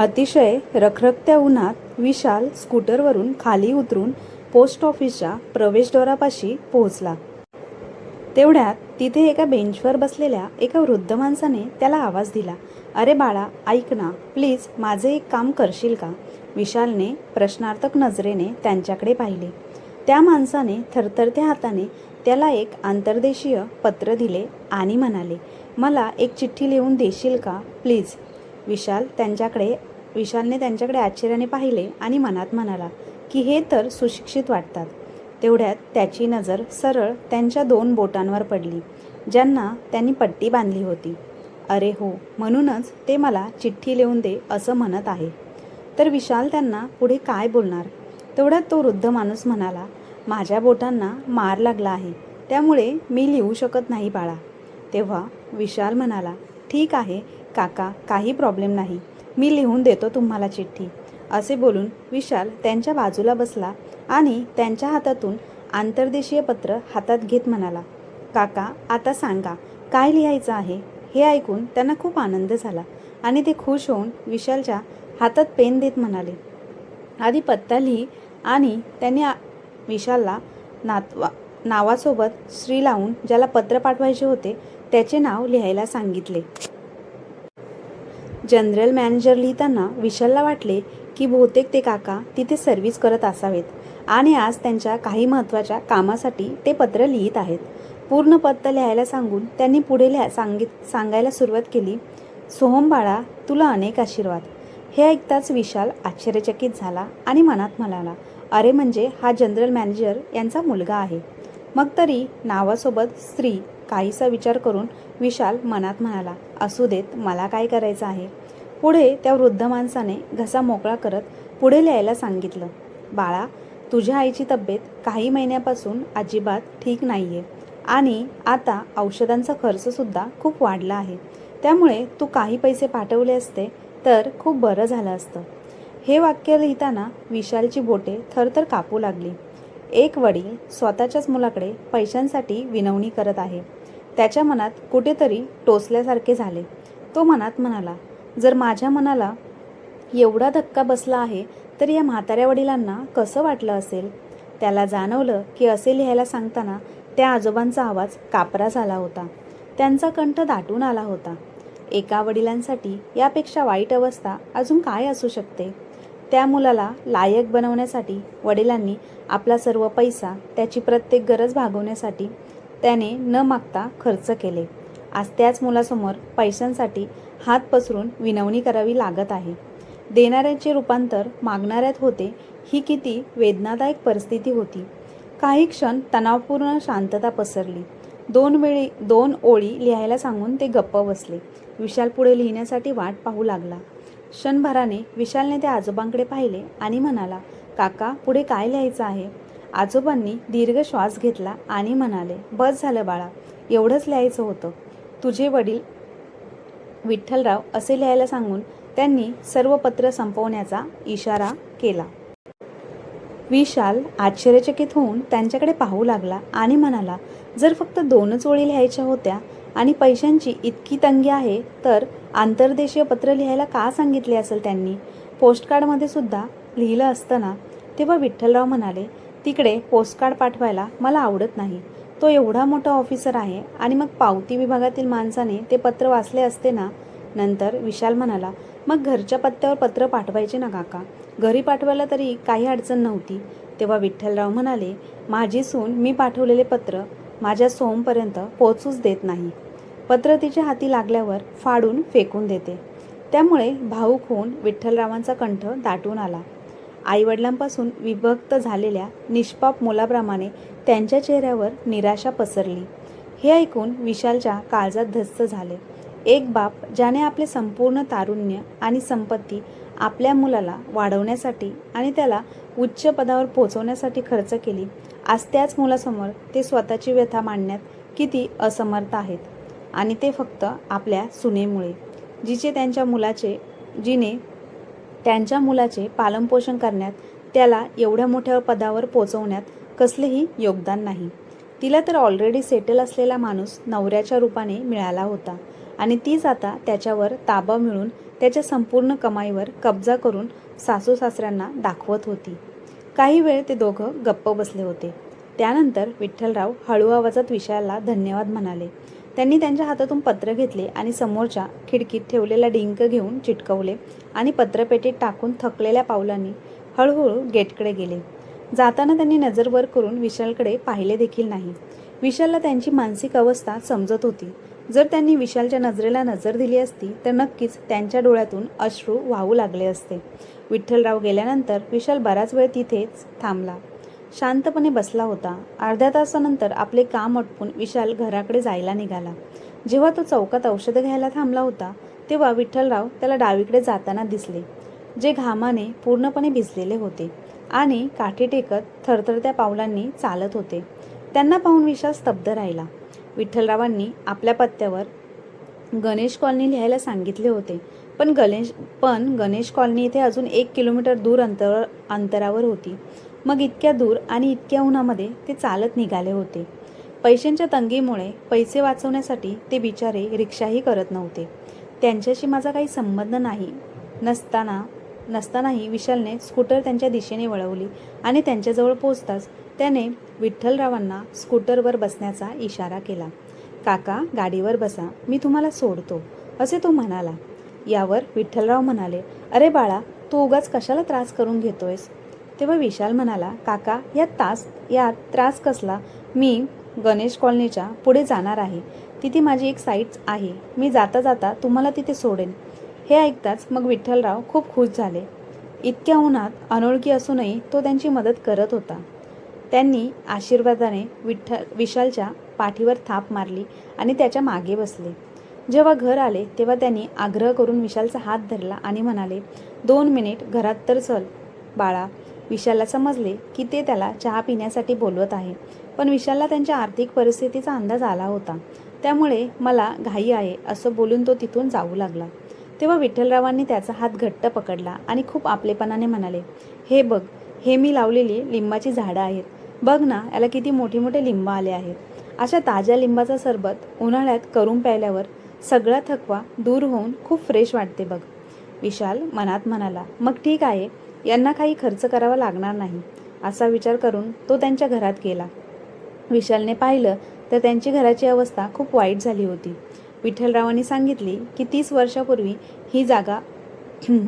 अतिशय रखरखत्या उन्हात विशाल स्कूटरवरून खाली उतरून पोस्ट ऑफिसच्या प्रवेशद्वारापाशी पोहोचला. तेवढ्यात तिथे एका बेंचवर बसलेल्या एका वृद्ध माणसाने त्याला आवाज दिला. "अरे बाळा, ऐक ना, प्लीज माझे एक काम करशील का?" विशालने प्रश्नार्थक नजरेने त्यांच्याकडे पाहिले. त्या माणसाने थरथरत्या हाताने त्याला एक आंतरदेशीय पत्र दिले आणि म्हणाले, "मला एक चिठ्ठी लिहून देशील का प्लीज?" विशालने त्यांच्याकडे आश्चर्याने पाहिले आणि मनात म्हणाला की हे तर सुशिक्षित वाटतात. तेवढ्यात त्याची नजर सरळ त्यांच्या 2 बोटांवर पडली, ज्यांना त्यांनी पट्टी बांधली होती. "अरे हो, म्हणूनच ते मला चिठ्ठी लिहून दे असं म्हणत आहे." तर विशाल त्यांना पुढे काय बोलणार. तेवढ्यात तो वृद्ध माणूस म्हणाला, "माझ्या बोटांना मार लागला आहे, त्यामुळे मी लिहू शकत नाही बाळा." तेव्हा विशाल म्हणाला, "ठीक आहे काका, काही प्रॉब्लेम नाही, मी लिहून देतो तुम्हाला चिठ्ठी." असे बोलून विशाल त्यांच्या बाजूला बसला आणि त्यांच्या हातातून आंतरदेशीय पत्र हातात घेत म्हणाला, "काका, आता सांगा काय लिहायचं आहे?" हे ऐकून त्यांना खूप आनंद झाला आणि ते खुश होऊन विशालच्या हातात पेन देत म्हणाले, "आधी पत्ता लिही." आणि त्यांनी विशालला नावासोबत श्री लावून ज्याला पत्र पाठवायचे होते त्याचे नाव लिहायला सांगितले. जनरल मॅनेजर लिहिताना विशालला वाटले की बहुतेक ते काका तिथे सर्व्हिस करत असावेत आणि आज त्यांच्या काही महत्त्वाच्या कामासाठी ते पत्र लिहित आहेत. पूर्ण पत्ता लिहायला सांगून त्यांनी पुढे सांगायला सुरुवात केली, "सोहम बाळा, तुला अनेक आशीर्वाद." हे ऐकताच विशाल आश्चर्यचकित झाला आणि मनात म्हणाला, "अरे म्हणजे हा जनरल मॅनेजर यांचा मुलगा आहे." मग तरी नावासोबत स्त्री काहीसा विचार करून विशाल मनात म्हणाला, "असू देत, मला काय करायचं आहे." पुढे त्या वृद्ध माणसाने घसा मोकळा करत पुढे लिहायला सांगितलं, "बाळा, तुझ्या आईची तब्येत काही महिन्यापासून अजिबात ठीक नाही आहे आणि आता औषधांचा खर्चसुद्धा खूप वाढला आहे. त्यामुळे तू काही पैसे पाठवले असते तर खूप बरं झालं असतं." हे वाक्य लिहिताना विशालची बोटे थरथर कापू लागली. एक वडील स्वतःच्याच मुलाकडे पैशांसाठी विनवणी करत आहे. त्याच्या मनात कुठेतरी टोचल्यासारखे झाले. तो मनात म्हणाला, जर माझ्या मनाला एवढा धक्का बसला आहे तर या म्हाताऱ्या वडिलांना कसं वाटलं असेल. त्याला जाणवलं की असे लिहायला सांगताना त्या आजोबांचा आवाज कापरा झाला होता. त्यांचा कंठ दाटून आला होता. एका वडिलांसाठी यापेक्षा वाईट अवस्था अजून काय असू शकते. त्या मुलाला लायक बनवण्यासाठी वडिलांनी आपला सर्व पैसा त्याची प्रत्येक गरज भागवण्यासाठी त्याने न मागता खर्च केले. आज त्याच मुलासमोर पैशांसाठी हात पसरून विनवणी करावी लागत आहे. देणाऱ्याचे रूपांतर मागणाऱ्यात होते. ही किती वेदनादायक परिस्थिती होती. काही क्षण तणावपूर्ण शांतता पसरली. 2 ओळी लिहायला सांगून ते गप्प बसले. विशाल पुढे लिहिण्यासाठी वाट पाहू लागला. क्षणभराने विशालने त्या आजोबांकडे पाहिले आणि म्हणाला, "काका, पुढे काय लिहायचं आहे?" आजोबांनी दीर्घ श्वास घेतला आणि म्हणाले, "बस झालं बाळा, एवढंच लिहायचं होतं." तुझे वडील विठ्ठलराव असे लिहायला सांगून त्यांनी सर्व पत्र संपवण्याचा इशारा केला. विशाल आश्चर्यचकित होऊन त्यांच्याकडे पाहू लागला आणि म्हणाला, "जर फक्त 2च ओळी लिहायच्या होत्या आणि पैशांची इतकी तंगी आहे तर आंतरदेशीय पत्र लिहायला का सांगितले असेल त्यांनी? पोस्टकार्डमध्ये सुद्धा लिहिलं असतं ना." तेव्हा विठ्ठलराव म्हणाले, "तिकडे पोस्टकार्ड पाठवायला मला आवडत नाही. तो एवढा मोठा ऑफिसर आहे आणि मग पावती विभागातील माणसाने ते पत्र वाचले असते ना." नंतर विशाल म्हणाला, "मग घरच्या पत्त्यावर पत्र पाठवायचे ना काका. घरी पाठवायला तरी काही अडचण नव्हती." तेव्हा विठ्ठलराव म्हणाले, "माझी सून मी पाठवलेले पत्र माझ्या सोहमपर्यंत पोहोचूच देत नाही. पत्र तिच्या हाती लागल्यावर फाडून फेकून देते." त्यामुळे भावूक होऊन विठ्ठलरावांचा कंठ दाटून आला. आईवडिलांपासून विभक्त झालेल्या निष्पाप मुलाप्रमाणे त्यांच्या चेहऱ्यावर निराशा पसरली. हे ऐकून विशालच्या काळजात धस्स झाले. एक बाप ज्याने आपले संपूर्ण तारुण्य आणि संपत्ती आपल्या मुलाला वाढवण्यासाठी आणि त्याला उच्च पदावर पोहोचवण्यासाठी खर्च केली, आज त्याच मुलासमोर ते स्वतःची व्यथा मांडण्यात किती असमर्थ आहेत. आणि ते फक्त आपल्या सुनेमुळे, जिने त्यांच्या मुलाचे पालनपोषण करण्यात, त्याला एवढ्या मोठ्या पदावर पोहोचवण्यात कसलेही योगदान नाही. तिला तर ऑलरेडी सेटल असलेला माणूस नवऱ्याच्या रूपाने मिळाला होता आणि तीच आता त्याच्यावर ताबा मिळून त्याच्या संपूर्ण कमाईवर कब्जा करून सासू सासऱ्यांना दाखवत होती. काही वेळ ते दोघं गप्प बसले होते. त्यानंतर विठ्ठलराव हळू आवाजात विशालला धन्यवाद म्हणाले. त्यांनी त्यांच्या हातातून पत्र घेतले आणि समोरच्या खिडकीत ठेवलेला डिंक घेऊन चिटकवले आणि पत्रपेटीत टाकून थकलेल्या पावलांनी हळूहळू गेटकडे गेले. जाताना त्यांनी नजर वर करून विशालकडे पाहिले देखील नाही. विशालला त्यांची मानसिक अवस्था समजत होती. जर त्यांनी विशालच्या नजरेला नजर दिली असती तर नक्कीच त्यांच्या डोळ्यातून अश्रू वाहू लागले असते. विठ्ठलराव गेल्यानंतर विशाल बराच वेळ तिथेच थांबला. शांतपणे बसला होता. अर्ध्या तासानंतर आपले काम आटपून विशाल घराकडे जायला निघाला. जेव्हा तो चौकात औषधं घ्यायला थांबला होता तेव्हा विठ्ठलराव त्याला डावीकडे जाताना दिसले, जे घामाने पूर्णपणे भिजलेले होते आणि काठी टेकत थरथरत्या पावलांनी चालत होते. त्यांना पाहून विशाल स्तब्ध राहिला. विठ्ठलरावांनी आपल्या पत्त्यावर गणेश कॉलनी लिहायला सांगितले होते, पण गणेश कॉलनी इथे अजून 1 किलोमीटर दूर अंतरावर होती. मग इतक्या दूर आणि इतक्या उन्हामध्ये ते चालत निघाले होते. पैशांच्या तंगीमुळे पैसे वाचवण्यासाठी ते बिचारे रिक्षाही करत नव्हते. त्यांच्याशी माझा काही संबंध नसतानाही विशालने स्कूटर त्यांच्या दिशेने वळवली आणि त्यांच्याजवळ पोहोचताच त्याने विठ्ठलरावांना स्कूटरवर बसण्याचा इशारा केला. काका, गाडीवर बसा, मी तुम्हाला सोडतो, असे तो म्हणाला. यावर विठ्ठलराव म्हणाले, अरे बाळा, तू उगाच कशाला त्रास करून घेतोयस? तेव्हा विशाल म्हणाला, काका, यात त्रास कसला? मी गणेश कॉलनीच्या पुढे जाणार आहे. तिथे माझी एक साईट आहे. मी जाता जाता तुम्हाला तिथे सोडेन. हे ऐकताच मग विठ्ठलराव खूप खुश झाले. इतक्या उन्हात अनोळखी असूनही तो त्यांची मदत करत होता. त्यांनी आशीर्वादाने विशालच्या पाठीवर थाप मारली आणि त्याच्या मागे बसले. जेव्हा घर आले तेव्हा त्यांनी आग्रह करून विशालचा हात धरला आणि म्हणाले, 2 मिनिट घरात तर चल बाळा. विशालला समजले की ते त्याला चहा पिण्यासाठी बोलवत आहे, पण विशालला त्यांच्या आर्थिक परिस्थितीचा अंदाज आला होता. त्यामुळे मला घाई आहे असं बोलून तो तिथून जाऊ लागला. तेव्हा विठ्ठलरावांनी त्याचा हात घट्ट पकडला आणि खूप आपलेपणाने म्हणाले, हे बघ, हे मी लावलेली लिंबाची झाडं आहेत. बघ ना, याला किती मोठे मोठे लिंब आले आहेत. अशा ताज्या लिंबाचा सरबत उन्हाळ्यात करून प्यायल्यावर सगळा थकवा दूर होऊन खूप फ्रेश वाटते बघ. विशाल मनात म्हणाला, मग ठीक आहे, यांना काही खर्च करावा लागणार नाही. असा विचार करून तो त्यांच्या घरात गेला. विशालने पाहिलं तर त्यांची घराची अवस्था खूप वाईट झाली होती. विठ्ठलरावांनी सांगितले की 30 वर्षापूर्वी ही जागा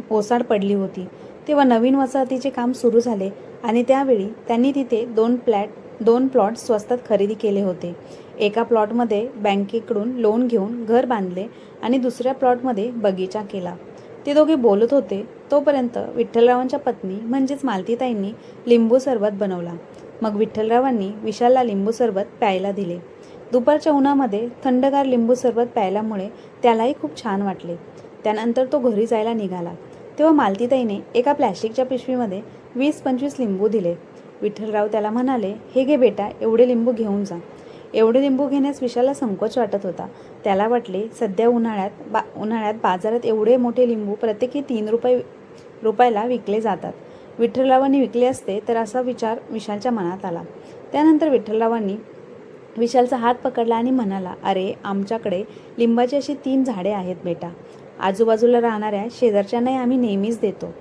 ओसाड पडली होती. तेव्हा नवीन वसाहतीचे काम सुरू झाले आणि त्यावेळी त्यांनी तिथे 2 प्लॉट स्वस्तात खरेदी केले होते. एका प्लॉटमध्ये बँकेकडून लोन घेऊन घर बांधले आणि दुसऱ्या प्लॉटमध्ये बगीचा केला. ते दोघे बोलत होते तोपर्यंत विठ्ठलरावांच्या पत्नी म्हणजेच मालतीताईंनी लिंबू सरबत बनवला. मग विठ्ठलरावांनी विशालला लिंबू सरबत प्यायला दिले. दुपारच्या उन्हामध्ये थंडगार लिंबू सरबत प्यायल्यामुळे त्यालाही खूप छान वाटले. त्यानंतर तो घरी जायला निघाला. तेव्हा मालतीताईने एका प्लॅस्टिकच्या पिशवीमध्ये 20-25 लिंबू दिले. विठ्ठलराव त्याला म्हणाले, हे घे बेटा, एवढे लिंबू घेऊन जा. एवढे लिंबू घेण्यास विशालला संकोच वाटत होता. त्याला वाटले, सध्या उन्हाळ्यात बाजारात एवढे मोठे लिंबू प्रत्येकी 3 रुपयाला विकले जातात. विठ्ठलरावांनी विकले असते तर असा विचार विशालच्या मनात आला. त्यानंतर विठ्ठलरावांनी विशालचा हात पकडला आणि म्हणाला, अरे, आमच्याकडे लिंबाची अशी 3 झाडे आहेत बेटा. आजूबाजूला राहणाऱ्या शेजारच्यांनाही आम्ही नेहमीच देतो.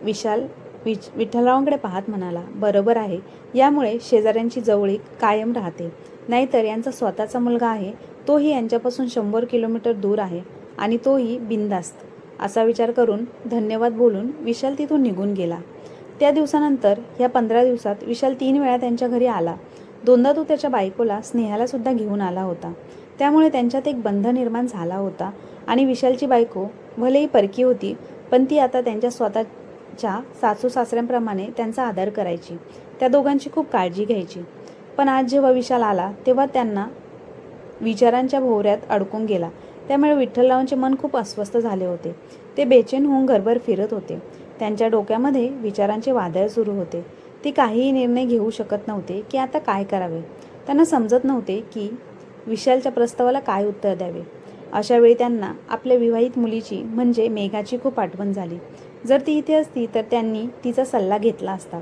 विशाल विठ्ठलरावांकडे पाहत म्हणाला, बरोबर आहे, यामुळे शेजाऱ्यांची जवळीक कायम राहते. नाहीतर यांचा स्वतःचा मुलगा आहे, तोही यांच्यापासून 100 किलोमीटर दूर आहे आणि तोही बिनधास्त. असा विचार करून धन्यवाद बोलून विशाल तिथून निघून गेला. त्या दिवसानंतर ह्या 15 दिवसात विशाल 3 वेळा त्यांच्या घरी आला. 2दा तो त्याच्या बायकोला स्नेहाला सुद्धा घेऊन आला होता. त्यामुळे त्यांच्यात एक बंध निर्माण झाला होता आणि विशालची बायको भलेही परकी होती, पण ती आता त्यांच्या स्वतःच्या सासू सासऱ्यांप्रमाणे त्यांचा आदर करायची. त्या दोघांची खूप काळजी घ्यायची. पण आज जेव्हा विशाल आला तेव्हा त्यांना विचारांच्या भोवऱ्यात अडकून गेला. त्यामुळे विठ्ठलरावांचे मन खूप अस्वस्थ झाले होते. ते बेचैन होऊन घरभर फिरत होते. त्यांच्या डोक्यामध्ये विचारांचे वादळ सुरू होते. ते काहीही निर्णय घेऊ शकत नव्हते की आता काय करावे. त्यांना समजत नव्हते की विशालच्या प्रस्तावाला काय उत्तर द्यावे. अशा वेळी त्यांना आपल्या विवाहित मुलीची म्हणजे मेघाची खूप आठवण झाली. जर ती इथे असती तर त्यांनी तिचा सल्ला घेतला असता.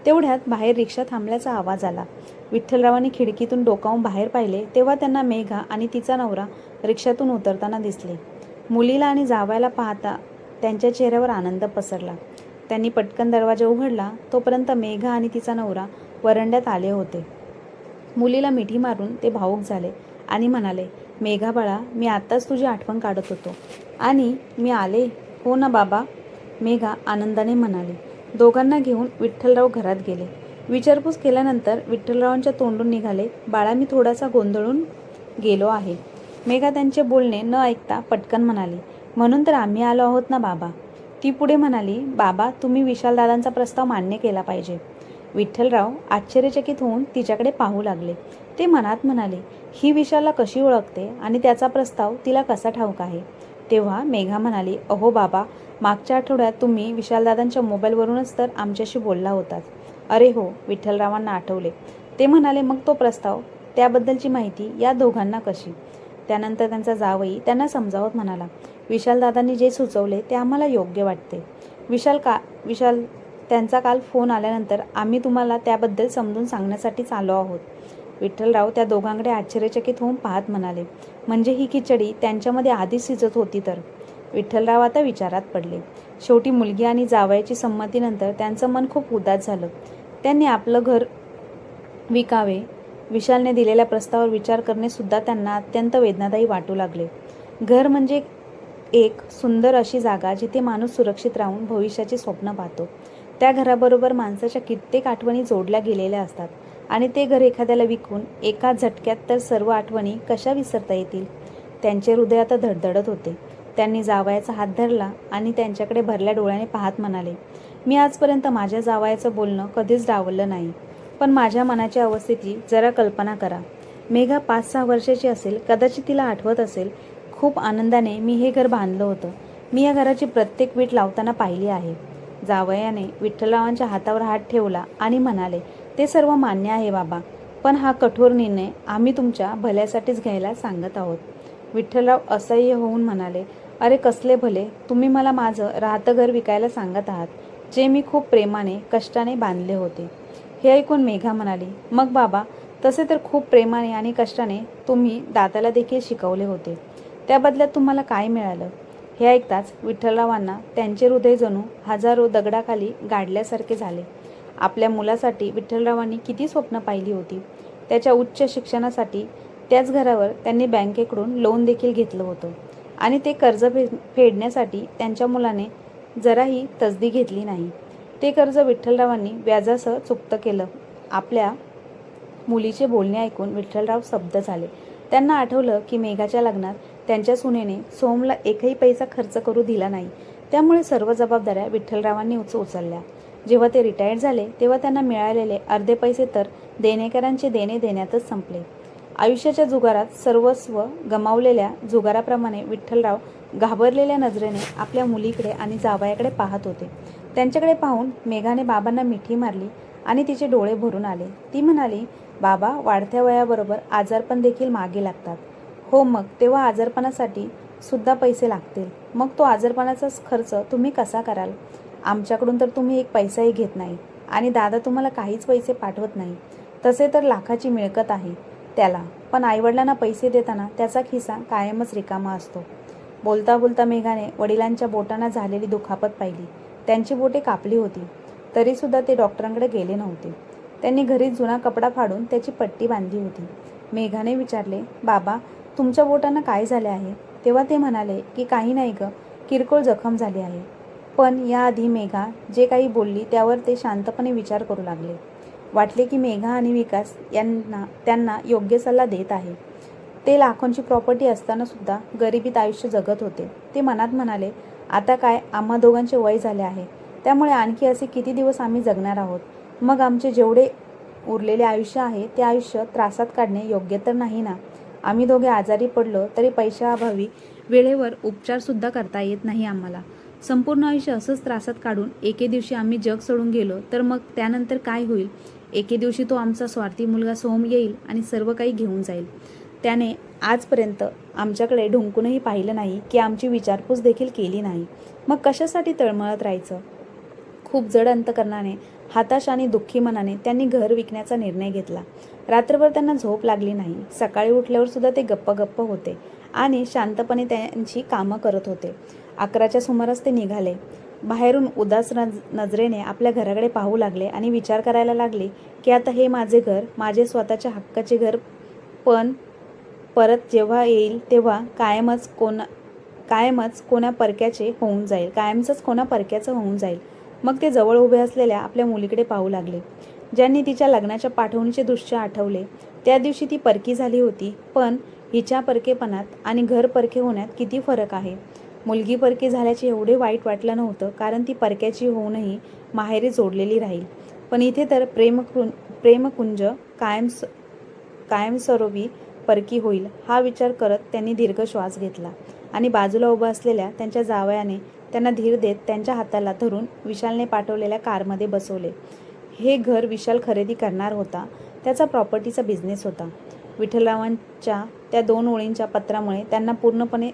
तेवढ्यात बाहेर रिक्षा थांबल्याचा आवाज आला. विठ्ठलरावांनी खिडकीतून डोकावून बाहेर पाहिले तेव्हा त्यांना मेघा आणि तिचा नवरा रिक्षातून उतरताना दिसले. मुलीला आणि जावयाला पाहता त्यांच्या चेहऱ्यावर आनंद पसरला. त्यांनी पटकन दरवाजा उघडला. तोपर्यंत मेघा आणि तिचा नवरा वरांड्यात आले होते. मुलीला मिठी मारून ते भावूक झाले आणि म्हणाले, मेघा बाळा, मी आत्ताच तुझी आठवण काढत होतो आणि मी आले. हो ना बाबा, मेघा आनंदाने म्हणाली. दोघांना घेऊन विठ्ठलराव घरात गेले. विचारपूस केल्यानंतर विठ्ठलरावांच्या तोंडून निघाले, बाळा, मी थोडासा गोंधळून गेलो आहे. मेघा त्यांचे बोलणे न ऐकता पटकन म्हणाली, म्हणून तर आम्ही आलो आहोत ना बाबा. ती पुढे म्हणाली, बाबा, तुम्ही विशालदादांचा प्रस्ताव मान्य केला पाहिजे. विठ्ठलराव आश्चर्यचकित होऊन तिच्याकडे पाहू लागले. ते मनात म्हणाले, ही विशालला कशी ओळखते आणि त्याचा प्रस्ताव तिला कसा ठाऊक आहे. तेव्हा मेघा म्हणाली, अहो बाबा, मागच्या आठवड्यात तुम्ही विशालदादांच्या मोबाईलवरूनच तर आमच्याशी बोलला होतात. अरे हो, विठ्ठलरावांना आठवले. ते म्हणाले, मग तो प्रस्ताव, त्याबद्दलची माहिती या दोघांना कशी. त्यानंतर त्यांचा जावई त्यांना समजावत म्हणाला, विशालदादांनी जे सुचवले ते आम्हाला योग्य वाटते. विशाल त्यांचा काल फोन आल्यानंतर आम्ही तुम्हाला त्याबद्दल समजून सांगण्यासाठीच आलो आहोत. विठ्ठलराव त्या दोघांकडे आश्चर्यचकित होऊन पाहत म्हणाले, म्हणजे ही खिचडी त्यांच्यामध्ये आधीच शिजत होती तर. विठ्ठलराव आता विचारात पडले. शेवटी मुलगी आणि जावयाची संमतीनंतर त्यांचं मन खूप उदास झालं. त्यांनी आपलं घर विकावे. विशालने दिलेल्या प्रस्तावावर विचार करणे सुद्धा त्यांना अत्यंत वेदनादायी वाटू लागले. घर म्हणजे एक सुंदर अशी जागा जिथे माणूस सुरक्षित राहून भविष्याचे स्वप्न पाहतो. त्या घराबरोबर माणसाच्या कित्येक आठवणी जोडल्या गेलेल्या असतात आणि ते घर एखाद्याला विकून एका झटक्यात तर सर्व आठवणी कशा विसरता येतील. त्यांचे हृदय आता धडधडत होते. त्यांनी जावयाचा हात धरला आणि त्यांच्याकडे भरल्या डोळ्याने पाहत म्हणाले, मी आजपर्यंत माझ्या जावयाचं बोलणं कधीच डावललं नाही, पण माझ्या मनाच्या अवस्थेची जरा कल्पना करा. मेघा 5-6 वर्षाची असेल, कदाचित तिला आठवत असेल, खूप आनंदाने मी हे घर बांधलं होतं. मी या घराची प्रत्येक वीट लावताना पाहिली आहे. जावयाने विठ्ठलरावांच्या हातावर हात ठेवला आणि म्हणाले, ते सर्व मान्य आहे बाबा, पण हा कठोर निर्णय आम्ही तुमच्या भल्यासाठीच घ्यायला सांगत आहोत. विठ्ठलराव असह्य होऊन म्हणाले, अरे कसले भले, तुम्ही मला माझं राहतं घर विकायला सांगत आहात, जे मी खूप प्रेमाने कष्टाने बांधले होते. हे ऐकून मेघा म्हणाली, मग बाबा, तसे तर खूप प्रेमाने आणि कष्टाने तुम्ही दादाला देखील शिकवले होते. त्या बदल्यात तुम्हाला काय मिळालं. हे ऐकताच विठ्ठलरावांना त्यांचे हृदय जणू हजारो दगडाखाली गाडल्यासारखे झाले. आपल्या मुलासाठी विठ्ठलरावांनी किती स्वप्न पाहिली होती. त्याच्या उच्च शिक्षणासाठी त्याच घरावर त्यांनी बँकेकडून लोन देखील घेतलं होतं आणि ते कर्ज फेडण्यासाठी त्यांच्या मुलाने जराही तसदी घेतली नाही. ते कर्ज विठ्ठलरावांनी व्याजासह चुकत केलं. आपल्या मुलीचे बोलणे ऐकून विठ्ठलराव स्तब्ध झाले. त्यांना आठवलं की मेघाच्या लग्नात त्यांच्या सुनेने सोमला एकही पैसा खर्च करू दिला नाही. त्यामुळे सर्व जबाबदाऱ्या विठ्ठलरावांनी उचलल्या. जेव्हा ते रिटायर्ड झाले तेव्हा त्यांना मिळालेले अर्धे पैसे तर देणेकरांचे देणे देण्यातच संपले. आयुष्याच्या जुगारात सर्वस्व गमावलेल्या जुगाराप्रमाणे विठ्ठलराव घाबरलेल्या नजरेने आपल्या मुलीकडे आणि जावयाकडे पाहत होते. त्यांच्याकडे पाहून मेघाने बाबांना मिठी मारली आणि तिचे डोळे भरून आले. ती म्हणाली, बाबा, वाढत्या वयाबरोबर आजारपण देखील मागे लागतात. हो, मग तेव्हा आजारपणासाठी सुद्धा पैसे लागतील. मग तो आजारपणाचा खर्च तुम्ही कसा कराल. आमच्याकडून तर तुम्ही एक पैसाही घेत नाही आणि दादा तुम्हाला काहीच पैसे पाठवत नाही. तसे तर लाखाची मिळकत आहे त्याला, पण आईवडिलांना पैसे देताना त्याचा खिसा कायमच रिकामा असतो. बोलता बोलता मेघाने वडिलांच्या बोटांना झालेली दुखापत पाहिली. त्यांची बोटे कापली होती, तरीसुद्धा ते डॉक्टरांकडे गेले नव्हते. त्यांनी घरी जुना कपडा फाडून त्याची पट्टी बांधली होती. मेघाने विचारले, बाबा, तुमच्या बोटांना काय झाले आहे. तेव्हा ते म्हणाले की काही नाही ग, किरकोळ जखम झाली आहे. पण याआधी मेघा जे काही बोलली त्यावर ते शांतपणे विचार करू लागले. वाटले की मेघा आणि विकास त्यांना योग्य सल्ला देत आहे. ते लाखोंची प्रॉपर्टी असताना सुद्धा गरिबीत आयुष्य जगत होते. ते मनात म्हणाले, आता काय, आम्हा दोघांचे वय झाले आहे, त्यामुळे आणखी असे किती दिवस आम्ही जगणार आहोत. मग आमचे जेवढे उरलेले आयुष्य आहे ते आयुष्य त्रासात काढणे योग्य तर नाही ना. आम्ही दोघे आजारी पडलो तरी पैशाअभावी वेळेवर उपचारसुद्धा करता येत नाही आम्हाला. संपूर्ण आयुष्य असंच त्रासात काढून एके दिवशी आम्ही जग सोडून गेलो तर मग त्यानंतर काय होईल. एके दिवशी तो आमचा स्वार्थी मुलगा सोम येईल आणि सर्व काही घेऊन जाईल. त्याने आजपर्यंत आमच्याकडे ढुंकूनही पाहिलं नाही की आमची विचारपूस देखील केली नाही. मग कशासाठी तळमळत राहायचं. खूप जड अंतकरणाने, हताश आणि दुःखी मनाने त्यांनी घर विकण्याचा निर्णय घेतला. रात्रभर त्यांना झोप लागली नाही. सकाळी उठल्यावर सुद्धा ते गप्प होते आणि शांतपणे त्यांची कामं करत होते. 11च्या सुमारास ते निघाले. बाहेरून उदास नजरेने आपल्या घराकडे पाहू लागले आणि विचार करायला लागले की आता हे माझे घर, माझे स्वतःच्या हक्काचे घर, पण परत जेव्हा येईल तेव्हा कायमच कोणा परक्याचे होऊन जाईल, कायमचंच कोणा परक्याचं होऊन जाईल. मग ते जवळ उभे असलेल्या आपल्या मुलीकडे पाहू लागले. ज्यांनी तिच्या लग्नाच्या पाठवणीचे दृश्य आठवले. त्या दिवशी ती परकी झाली होती, पण हिच्या परकेपणात आणि घर परके होण्यात किती फरक आहे. मुलगी परकी झाल्याचे एवढे वाईट वाटलं नव्हतं, कारण ती परक्याची होऊनही माहेरी जोडलेली राहील. पण इथे तर प्रेमकुंज कायमस्वरूपी परकी होईल हा विचार करत त्यांनी दीर्घ श्वास घेतला आणि बाजूला उभा असलेल्या त्यांच्या जावयाने त्यांना धीर देत त्यांच्या हाताला धरून विशालने पाठवलेल्या कारमध्ये बसवले. हे घर विशाल खरेदी करणार होता. त्याचा प्रॉपर्टीचा बिझनेस होता. विठ्ठलरावांच्या त्या 2 ओळींच्या पत्रामुळे त्यांना पूर्णपणे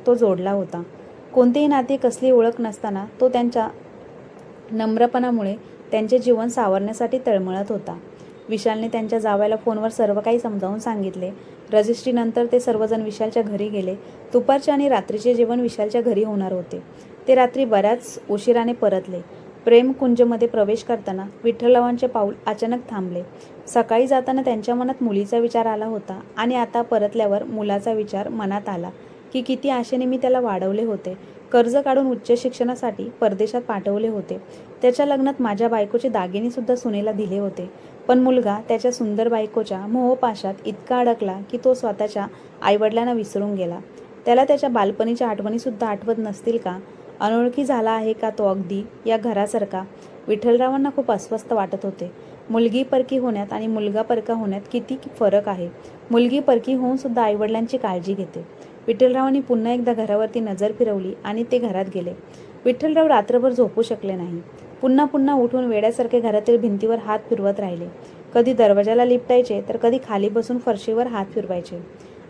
तो जोडला होता. कोणतेही नाते, कसली ओळख नसताना तो त्यांच्या नम्रपणामुळे त्यांचे जीवन सावरण्यासाठी तळमळत होता. विशालने त्यांच्या जावयाला फोनवर सर्व काही समजावून सांगितले. रजिस्ट्रीनंतर ते सर्वजण विशालच्या घरी गेले. दुपारचे आणि रात्रीचे जेवण विशालच्या घरी होणार होते. ते रात्री बऱ्याच उशिराने परतले. प्रेमकुंजमध्ये प्रवेश करताना विठ्ठलरावांचे पाऊल अचानक थांबले. सकाळी जाताना त्यांच्या मनात मुलीचा विचार आला होता आणि आता परतल्यावर मुलाचा विचार मनात आला की किती आशेने मी त्याला वाढवले होते. कर्ज काढून उच्च शिक्षणासाठी परदेशात पाठवले होते. त्याच्या लग्नात माझ्या बायकोचे दागिने सुद्धा सुनेला दिले होते. पण मुलगा त्याच्या सुंदर बायकोच्या मोहपाशात इतका अडकला की तो स्वतःच्या आईवडिलांना विसरून गेला. त्याला त्याच्या बालपणीच्या आठवणीसुद्धा आठवत नसतील का? अनोळखी झाला आहे का तो अगदी या घरासारखा? विठ्ठलरावांना खूप अस्वस्थ वाटत होते. मुलगी परकी होण्यात आणि मुलगा परका होण्यात किती फरक आहे. मुलगी परकी होऊन सुद्धा आईवडिलांची काळजी घेते. विठ्ठलरावांनी पुन्हा एकदा घरावरती नजर फिरवली आणि ते घरात गेले. विठ्ठलराव रात्रभर झोपू शकले नाही. पुन्हा पुन्हा उठून वेड्यासारखे घरातील भिंतीवर हात फिरवत राहिले. कधी दरवाजाला लिपटायचे तर कधी खाली बसून फरशीवर हात फिरवायचे.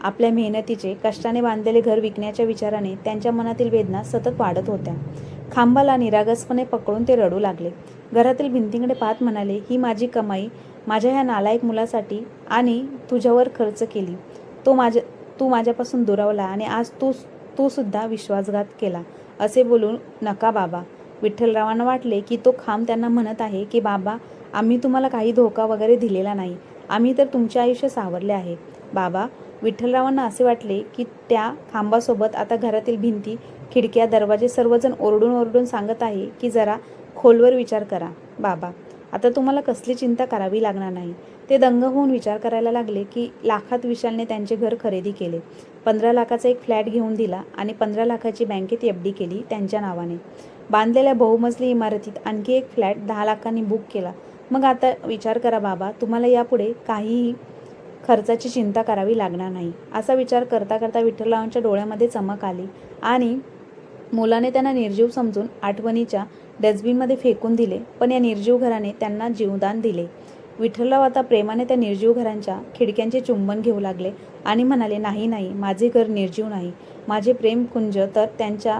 आपल्या मेहनतीचे, कष्टाने बांधलेले घर विकण्याच्या विचाराने त्यांच्या मनातील वेदना सतत वाढत होत्या. खांबाला निरागसपणे पकडून ते रडू लागले. घरातील भिंतीकडे पाहत म्हणाले, ही माझी कमाई माझ्या ह्या नालायक मुलासाठी आणि तुझ्यावर खर्च केली. तू माझ्यापासून दुरावला आणि आज तू सुद्धा विश्वासघात केला. असे बोलू नका बाबा. विठ्ठलरावांना वाटले की तो खांब त्यांना म्हणत आहे की बाबा, आम्ही तुम्हाला काही धोका वगैरे दिलेला नाही. आम्ही तर तुमचे आयुष्य सावरले आहे बाबा. विठ्ठलरावांना असे वाटले की त्या खांबासोबत आता घरातील भिंती, खिडक्या, दरवाजे सर्वजण ओरडून सांगत आहे की जरा खोलवर विचार करा बाबा. आता तुम्हाला कसली चिंता करावी लागणार नाही. ते दंग होऊन विचार करायला लागले की लाखात विशालने त्यांचे घर खरेदी केले. 15 लाखाचा एक फ्लॅट घेऊन दिला आणि 15 लाखाची बँकेत एफडी केली त्यांच्या नावाने. बांधलेल्या बहुमजली इमारतीत आणखी एक फ्लॅट 10 लाखांनी बुक केला. मग आता विचार करा बाबा, तुम्हाला यापुढे काहीही खर्चाची चिंता करावी लागणार नाही. असा विचार करता करता विठ्ठलरावांच्या डोळ्यामध्ये चमक आली आणि मुलाने त्यांना निर्जीव समजून आठवणीच्या डस्टबिनमध्ये फेकून दिले. पण या निर्जीव घराने त्यांना जीवदान दिले. विठ्ठलराव आता प्रेमाने त्या निर्जीव घरांच्या खिडक्यांचे चुंबन घेऊ लागले आणि म्हणाले, नाही, माझे घर निर्जीव नाही. माझे प्रेमकुंज तर त्यांच्या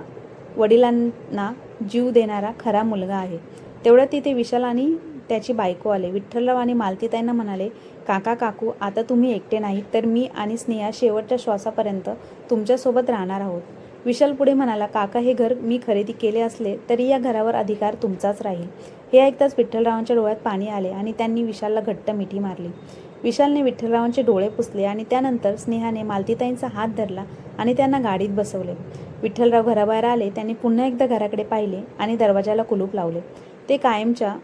वडिलांना जीव देणारा खरा मुलगा आहे. तेवढ्यात तिथे विशाल आणि त्याची बायको आले. विठ्ठलराव आणि मालतीताईंना म्हणाले, काकू, आता तुम्ही एकटे नाहीत, तर मी आणि स्नेहा शेवटच्या श्वासापर्यंत तुमच्यासोबत राहणार आहोत. विशाल पुढे म्हणाला, काका, हे घर मी खरेदी केले असले तरी या घरावर अधिकार तुमचाच राहील. हे ऐकताच विठ्ठलरावांच्या डोळ्यात पाणी आले आणि त्यांनी विशालला घट्ट मिठी मारली. विशालने विठ्ठलरावांचे डोळे पुसले आणि त्यानंतर स्नेहाने मालतीताईंचा हात धरला आणि त्यांना गाडीत बसवले. विठ्ठलराव घराबाहेर आले. त्यांनी पुन्हा एकदा घराकडे पाहिले आणि दरवाजाला कुलूप लावले. ते कायमच्या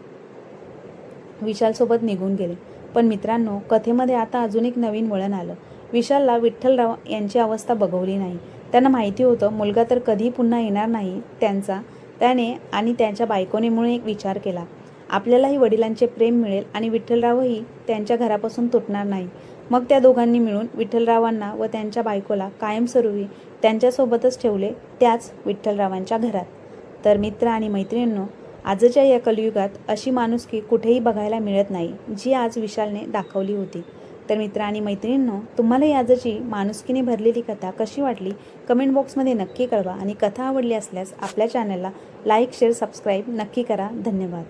विशालसोबत निघून गेले. पण मित्रांनो, कथेमध्ये आता अजून एक नवीन वळण आलं. विशालला विठ्ठलराव यांची अवस्था बघवली नाही. त्यांना माहिती होतं मुलगा तर कधी पुन्हा येणार नाही त्यांचा. त्याने आणि त्यांच्या बायकोने म्हणून एक विचार केला, आपल्यालाही वडिलांचे प्रेम मिळेल आणि विठ्ठलरावही त्यांच्या घरापासून तुटणार नाही. मग त्या दोघांनी मिळून विठ्ठलरावांना व त्यांच्या बायकोला कायमस्वरूपी त्यांच्यासोबतच ठेवले, त्याच विठ्ठलरावांच्या घरात. तर मित्र आणि मैत्रिणींनो, आजच्या या कलियुगात अशी माणुसकी कुठेही बघायला मिळत नाही, जी आज विशालने दाखवली होती. तर मित्र आणि मैत्रिणींनो, तुम्हाला ही आजची माणुसकीने भरलेली कथा कशी वाटली कमेंट बॉक्समध्ये नक्की कळवा आणि कथा आवडली असल्यास आपल्या चॅनलला लाईक, शेअर, सबस्क्राईब नक्की करा. धन्यवाद.